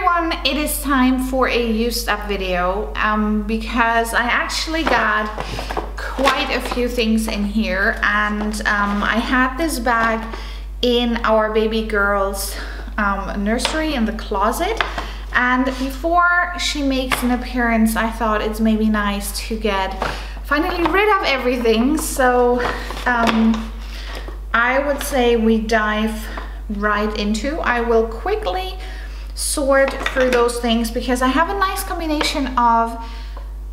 everyone, it is time for a used up video because I actually got quite a few things in here, and I had this bag in our baby girl's nursery in the closet, and before she makes an appearance I thought it's maybe nice to get finally rid of everything. So I would say we dive right into. I will quickly sort through those things because I have a nice combination of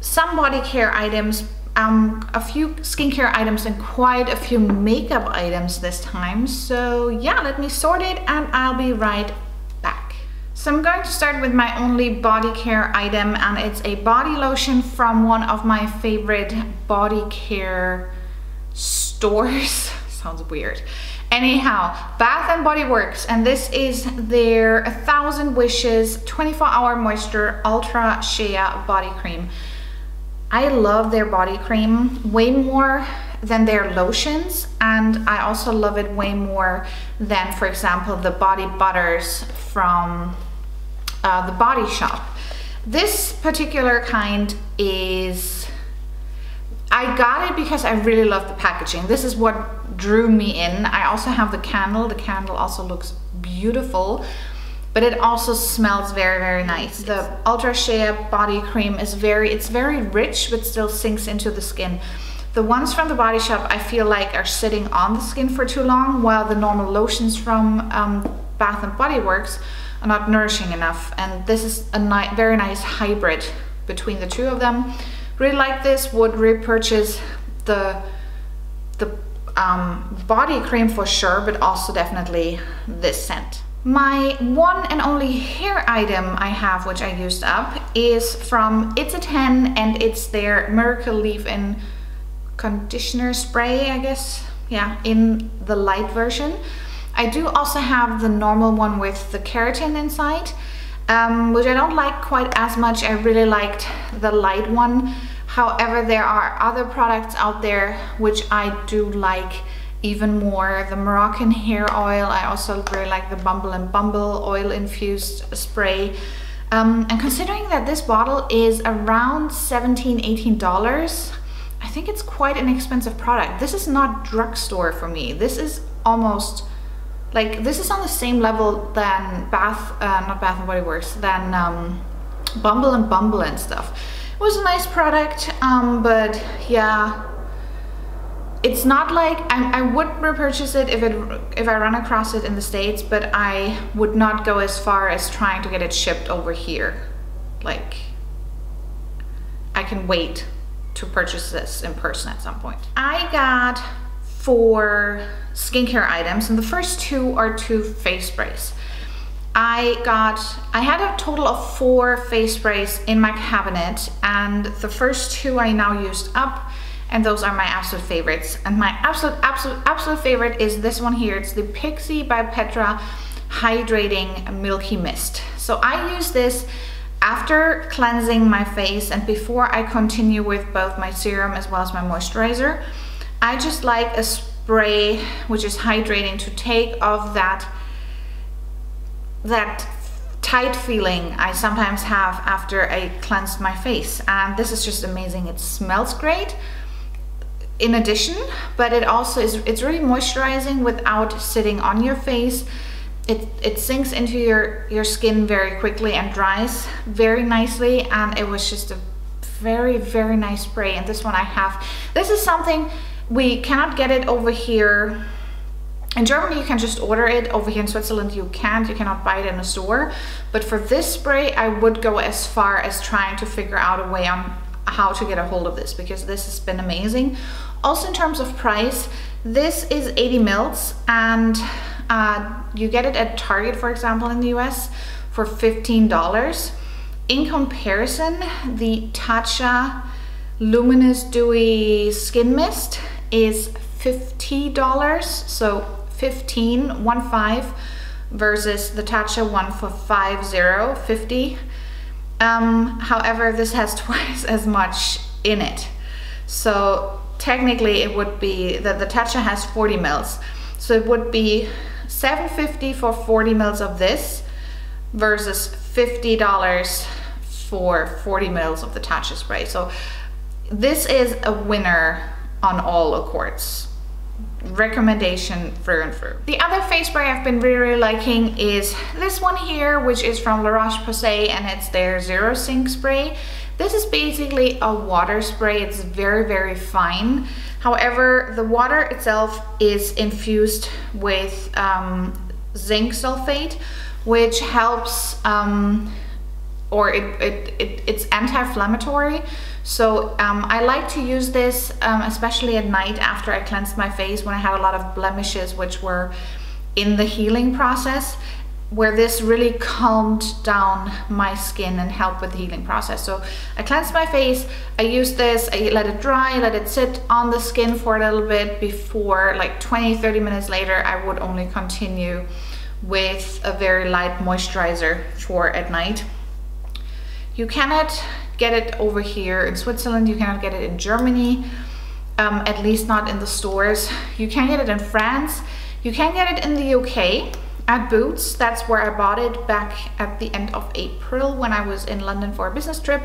some body care items, a few skincare items, and quite a few makeup items this time. So yeah, let me sort it and I'll be right back. So I'm going to start with my only body care item, and it's a body lotion from one of my favorite body care stores. Sounds weird. Anyhow, Bath & Body Works, and this is their 1000 Wishes 24-hour moisture ultra shea body cream. I love their body cream way more than their lotions, and I also love it way more than, for example, the body butters from the Body Shop. This particular kind is, I got it because I really love the packaging. This is what drew me in. I also have the candle. The candle also looks beautiful, but it also smells very, very nice. The Ultra Shea body cream is it's very rich, but still sinks into the skin. The ones from the Body Shop I feel like are sitting on the skin for too long, while the normal lotions from Bath & Body Works are not nourishing enough. And this is a very nice hybrid between the two of them. Really like this, would repurchase the body cream for sure, but also definitely this scent. My one and only hair item I have, which I used up, is from It's a 10, and it's their Miracle Leave-In conditioner spray, I guess. Yeah, in the light version. I do also have the normal one with the keratin inside, which I don't like quite as much. I really liked the light one. However, there are other products out there which I do like even more. The Moroccan hair oil, I also really like the Bumble and Bumble oil infused spray. And considering that this bottle is around $17–18, I think it's quite an expensive product. This is not drugstore for me. This is almost like, this is on the same level than not Bath & Body Works, than Bumble and Bumble and stuff. It was a nice product, but yeah, it's not like I would repurchase it if I run across it in the States, but I would not go as far as trying to get it shipped over here. Like, I can wait to purchase this in person at some point. I got 4 skincare items, and the first 2 are 2 face sprays. I had a total of 4 face sprays in my cabinet, and the first 2 I now used up, and those are my absolute favorites. And my absolute favorite is this one here. It's the Pixie by Petra Hydrating Milky Mist. So I use this after cleansing my face and before I continue with both my serum as well as my moisturizer. I just like a spray which is hydrating to take off that tight feeling I sometimes have after I cleansed my face, and this is just amazing. It smells great in addition, but it also it's really moisturizing without sitting on your face. It sinks into your skin very quickly and dries very nicely, and it was just a very, very nice spray. And this one I have. This is something we cannot get it over here. In Germany, you can just order it. Over here in Switzerland, you cannot buy it in a store. But for this spray, I would go as far as trying to figure out a way on how to get a hold of this, because this has been amazing. Also, in terms of price, this is 80 mils, and you get it at Target, for example, in the US for $15. In comparison, the Tatcha Luminous Dewy Skin Mist is $50, so 15 versus the Tatcha one for $50. However, this has twice as much in it, so technically it would be that the Tatcha has 40 mils, so it would be $7.50 for 40 mils of this versus $50 for 40 mils of the Tatcha spray. So this is a winner on all accords. Recommendation through and through. The other face spray I've been really liking is this one here, which is from La Roche-Posay, and it's their Zero Sink spray. This is basically a water spray. It's very fine. However, the water itself is infused with zinc sulfate, which helps, or it's anti-inflammatory. So I like to use this especially at night after I cleansed my face, when I had a lot of blemishes which were in the healing process, where this really calmed down my skin and helped with the healing process. So I cleansed my face, I used this, I let it dry, let it sit on the skin for a little bit before, like 20-30 minutes later, I would only continue with a very light moisturizer for at night. You cannot get it over here in Switzerland, you cannot get it in Germany, at least not in the stores. You can get it in France, you can get it in the UK at Boots. That's where I bought it back at the end of April when I was in London for a business trip.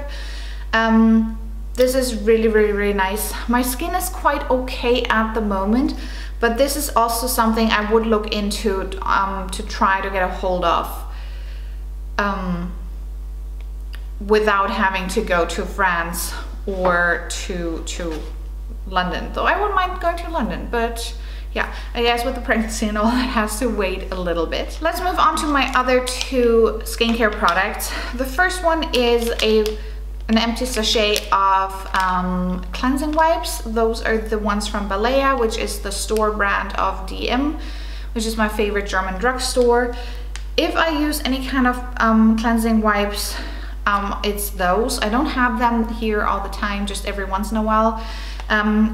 This is really nice. My skin is quite okay at the moment, but this is also something I would look into to try to get a hold of without having to go to France or to London. Though I wouldn't mind going to London, but yeah, I guess with the pregnancy and all, that has to wait a little bit. Let's move on to my other two skincare products. The first one is an empty sachet of cleansing wipes. Those are the ones from Balea, which is the store brand of DM, which is my favorite German drugstore. If I use any kind of cleansing wipes, it's those. I don't have them here all the time, just every once in a while.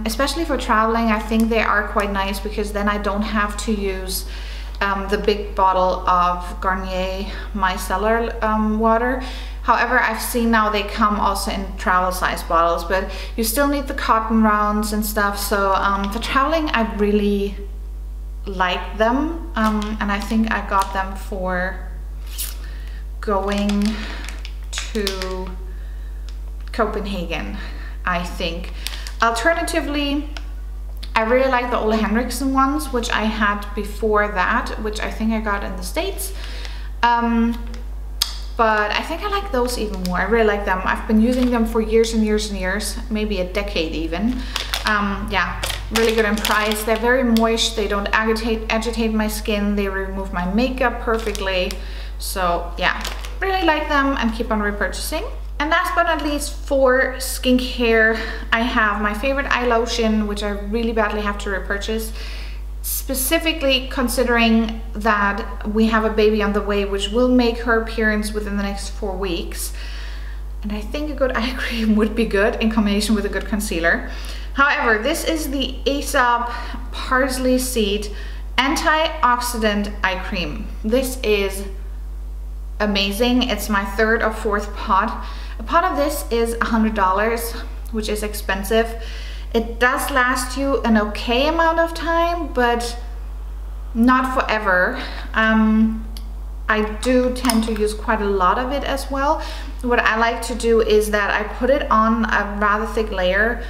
Especially for traveling, I think they are quite nice, because then I don't have to use the big bottle of Garnier micellar water. However, I've seen now they come also in travel size bottles, but you still need the cotton rounds and stuff. So for traveling, I really like them, and I think I got them for going to Copenhagen, I think. Alternatively, I really like the Ole Henriksen ones, which I had before that, which I think I got in the States. But I think I like those even more. I really like them. I've been using them for years and years and years, maybe a decade even. Yeah, really good in price. They're very moist. They don't agitate my skin. They remove my makeup perfectly. So yeah, really like them and keep on repurchasing. And last but not least, for skincare, I have my favorite eye lotion, which I really badly have to repurchase. Specifically considering that we have a baby on the way, which will make her appearance within the next 4 weeks. And I think a good eye cream would be good in combination with a good concealer. However, this is the Aesop Parsley Seed Antioxidant Eye Cream. This is amazing. It's my third or fourth pot. A pot of this is $100, which is expensive. It does last you an okay amount of time, but not forever. I do tend to use quite a lot of it as well. What I like to do is that I put it on a rather thick layer,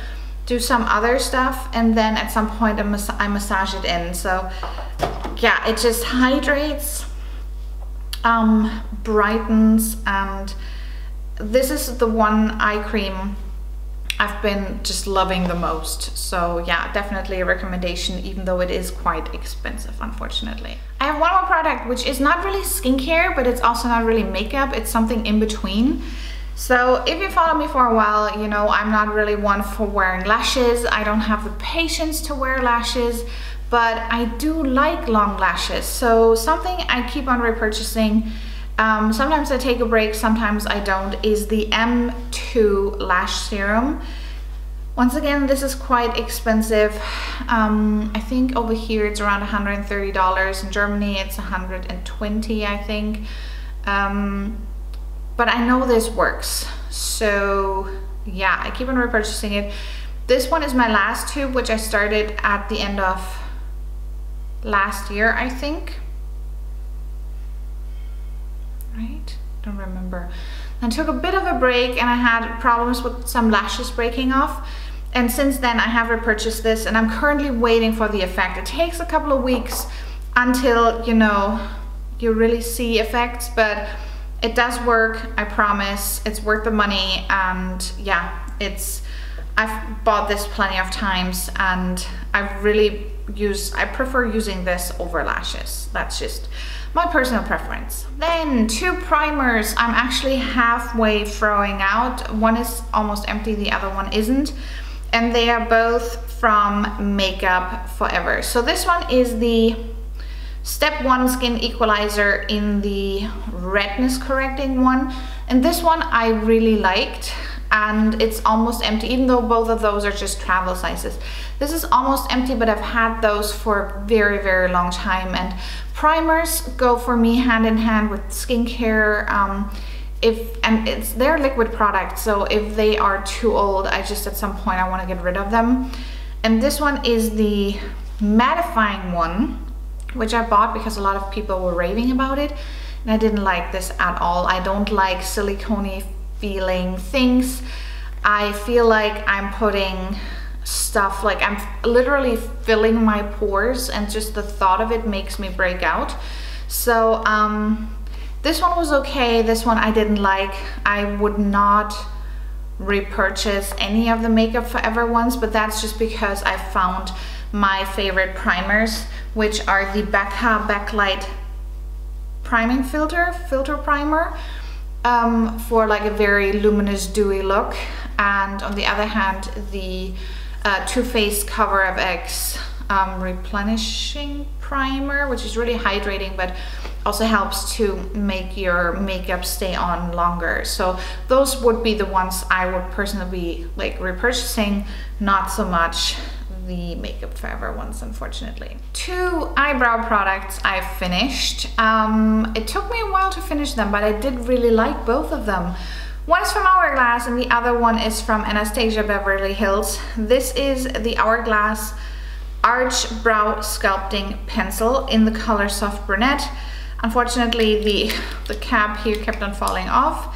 do some other stuff, and then at some point I massage it in. So yeah, it just hydrates, brightens, and this is the one eye cream I've been just loving the most. So yeah, definitely a recommendation, even though it is quite expensive, unfortunately. I have one more product, which is not really skincare, but it's also not really makeup. It's something in between. So if you follow me for a while, you know I'm not really one for wearing lashes. I don't have the patience to wear lashes, but I do like long lashes. So something I keep on repurchasing, sometimes I take a break, sometimes I don't, is the M2 lash serum. Once again, this is quite expensive. I think over here it's around $130. In Germany it's 120, I think. But I know this works. So yeah, I keep on repurchasing it. This one is my last tube, which I started at the end of last year, I think. right? Don't remember. I took a bit of a break and I had problems with some lashes breaking off. And since then I have repurchased this and I'm currently waiting for the effect. It takes a couple of weeks until, you know, you really see effects, but it does work, I promise. It's worth the money, and yeah, I've bought this plenty of times and I prefer using this over lashes. That's just my personal preference. Then 2 primers I'm actually halfway throwing out. One is almost empty, the other one isn't. And they are both from Makeup Forever. So this one is the Step 1 Skin Equalizer in the redness correcting one. And this one I really liked, and it's almost empty, even though both of those are just travel sizes. This is almost empty, but I've had those for a very, very long time. And primers go for me hand in hand with skincare. They're liquid products, so if they are too old, at some point I want to get rid of them. And this one is the mattifying one, which I bought because a lot of people were raving about it, and I didn't like this at all. I don't like silicone-y feeling things. I feel like I'm putting stuff, like I'm literally filling my pores, and just the thought of it makes me break out. So this one was okay. This one I didn't like. I would not repurchase any of the Makeup Forever ones, but that's just because I found my favorite primers, which are the Becca Backlight Priming Filter Primer, for like a very luminous dewy look. And on the other hand, the Too Faced Cover FX Replenishing Primer, which is really hydrating but also helps to make your makeup stay on longer. So those would be the ones I would personally be like repurchasing, not so much the Makeup Forever ones, unfortunately. 2 eyebrow products I finished. It took me a while to finish them, but I did really like both of them. One is from Hourglass and the other one is from Anastasia Beverly Hills. This is the Hourglass Arch Brow Sculpting Pencil in the color Soft Brunette. Unfortunately, the cap here kept on falling off.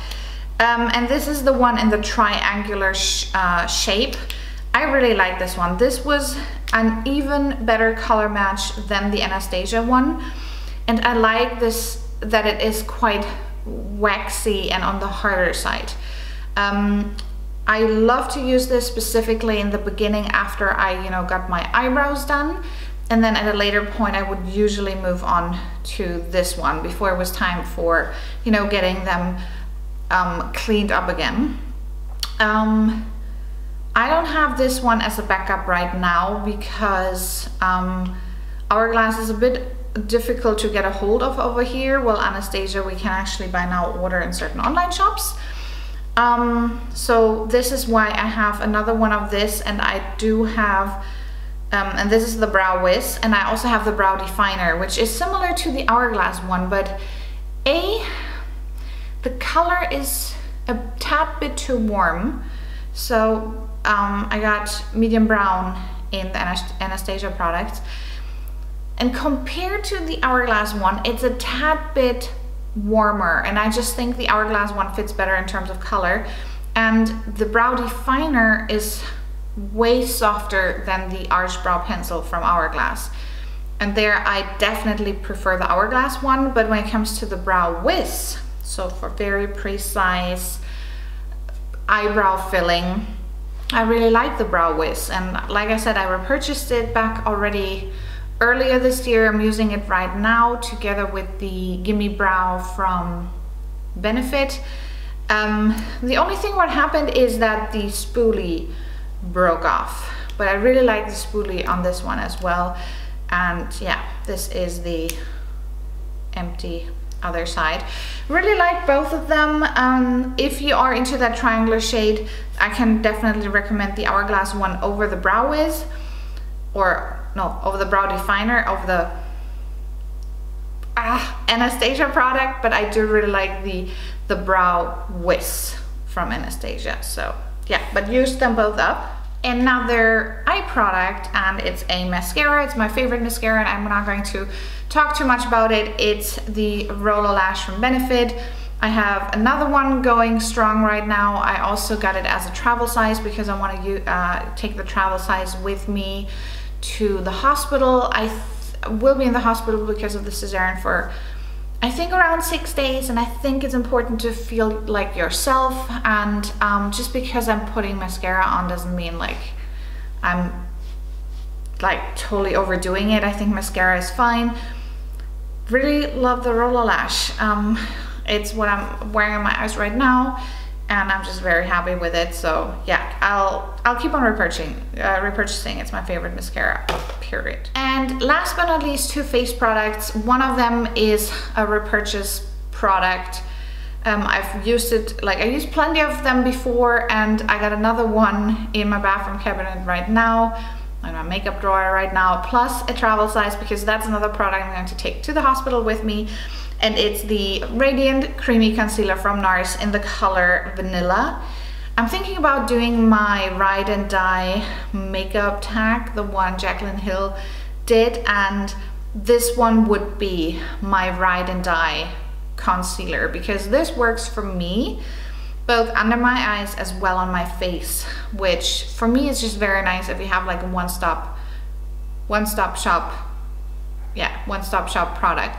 And this is the one in the triangular shape. I really like this one. This was an even better color match than the Anastasia one. And I like this, that it is quite waxy and on the harder side. I love to use this specifically in the beginning after I, got my eyebrows done. And then at a later point, I would usually move on to this one before it was time for, getting them cleaned up again. I don't have this one as a backup right now because Hourglass is a bit difficult to get a hold of over here. Well, Anastasia we can actually by now order in certain online shops. So this is why I have another one of this, and I do have, and this is the Brow Wiz, and I also have the Brow Definer, which is similar to the Hourglass one, but the color is a tad bit too warm. So I got medium brown in the Anastasia products, and compared to the Hourglass one, it's a tad bit warmer, and I just think the Hourglass one fits better in terms of color, and the Brow Definer is way softer than the Arch Brow Pencil from Hourglass, and there I definitely prefer the Hourglass one. But when it comes to the Brow Wiz, so for very precise eyebrow filling, I really like the Brow Wiz, and like I said, I repurchased it back already earlier this year. I'm using it right now together with the Gimme Brow from Benefit. The only thing what happened is that the spoolie broke off, but I really like the spoolie on this one as well. And yeah, this is the empty other side. Really like both of them. If you are into that triangular shade, I can definitely recommend the Hourglass one over the Brow Wiz, or no, over the Brow Definer, over the Anastasia product, but I do really like the Brow Wiz from Anastasia. So yeah, but use them both up. another eye product, and it's a mascara. It's my favorite mascara, and I'm not going to talk too much about it. It's the Roller Lash from Benefit. I have another one going strong right now. I also got it as a travel size because I want to take the travel size with me to the hospital. I will be in the hospital because of the cesarean for I think around 6 days, and I think it's important to feel like yourself, and just because I'm putting mascara on doesn't mean like I'm like totally overdoing it. I think mascara is fine. Really love the Roller Lash. It's what I'm wearing on my eyes right now, and I'm just very happy with it. So yeah, I'll keep on repurchasing. It's my favorite mascara, period. And last but not least, two face products. One of them is a repurchase product. I've used it, like I used plenty of them before, and I got another one in my bathroom cabinet right now, in my makeup drawer right now, plus a travel size because that's another product I'm going to take to the hospital with me. And it's the Radiant Creamy Concealer from NARS in the color Vanilla. I'm thinking about doing my Ride and Die makeup tag, the one Jaclyn Hill did, and this one would be my Ride and Die concealer because this works for me both under my eyes as well on my face, which for me is just very nice if you have like a one-stop shop product.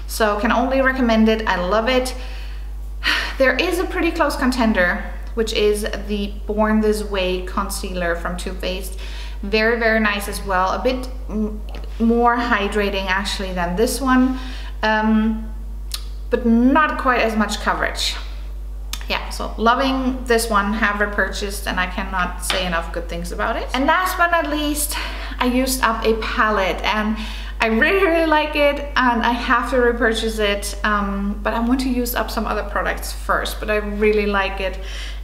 So can only recommend it. I love it. There is a pretty close contender, which is the Born This Way concealer from Too Faced. Very, very nice as well. A bit more hydrating actually than this one, but not quite as much coverage. Yeah, so loving this one, have repurchased, and I cannot say enough good things about it. And last but not least, I used up a palette, and I really, really like it, and I have to repurchase it, but I want to use up some other products first, but I really like it.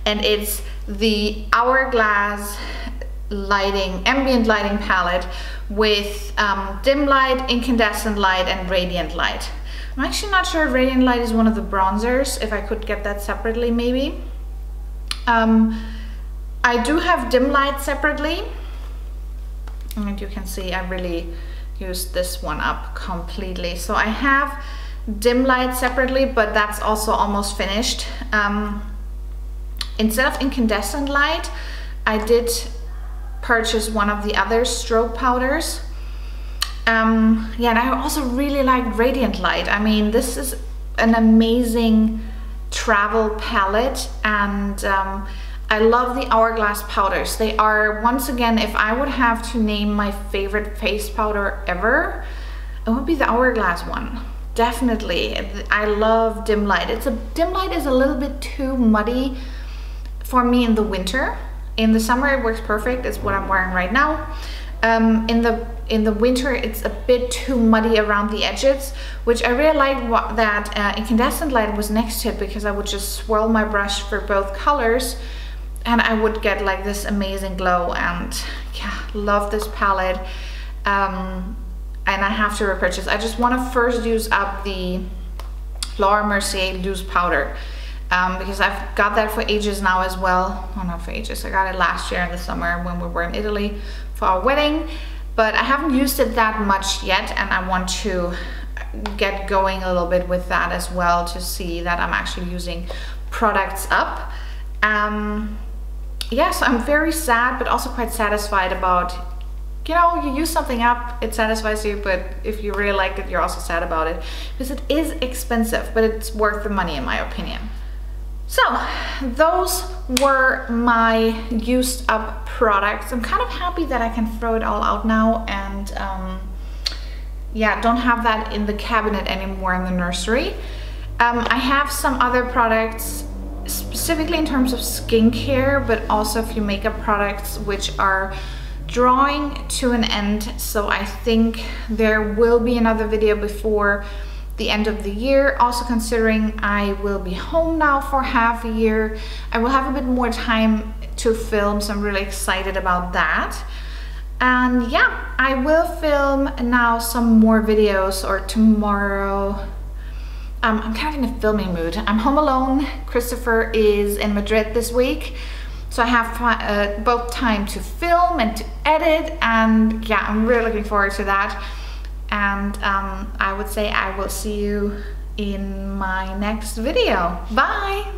And it's the Hourglass ambient lighting palette with dim light, incandescent light, and radiant light. I'm actually not sure if radiant light is one of the bronzers, if I could get that separately maybe. I do have dim light separately, and you can see I really used this one up completely. So I have dim light separately, but that's also almost finished. Instead of incandescent light, I did purchase one of the other stroke powders. Yeah, and I also really like radiant light. I mean, this is an amazing travel palette, and I love the Hourglass powders. They are, once again, if I would have to name my favorite face powder ever, it would be the Hourglass one. Definitely. I love dim light. Dim light is a little bit too muddy for me in the winter. In the summer it works perfect. It's what I'm wearing right now. In the winter it's a bit too muddy around the edges, which I really like that incandescent light was next to it, because I would just swirl my brush for both colors and I would get like this amazing glow. And yeah, love this palette. And I have to repurchase. I just want to first use up the Laura Mercier loose powder, because I've got that for ages now as well. Well, not for ages, I got it last year in the summer when we were in Italy for our wedding, but I haven't used it that much yet, and I want to get going a little bit with that as well to see that I'm actually using products up. Yes, I'm very sad but also quite satisfied about, you know, you use something up, it satisfies you, but if you really liked it, you're also sad about it, because it is expensive, but it's worth the money in my opinion. So those were my used up products. I'm kind of happy that I can throw it all out now, and yeah, don't have that in the cabinet anymore in the nursery. I have some other products specifically in terms of skincare, but also a few makeup products which are drawing to an end, so I think there will be another video before the end of the year. Also considering I will be home now for half a year, I will have a bit more time to film, so I'm really excited about that. And yeah, I will film now some more videos, or tomorrow. I'm kind of in a filming mood. I'm home alone. Christopher is in Madrid this week, So I have both time to film and to edit, and yeah, I'm really looking forward to that. And I would say I will see you in my next video. Bye!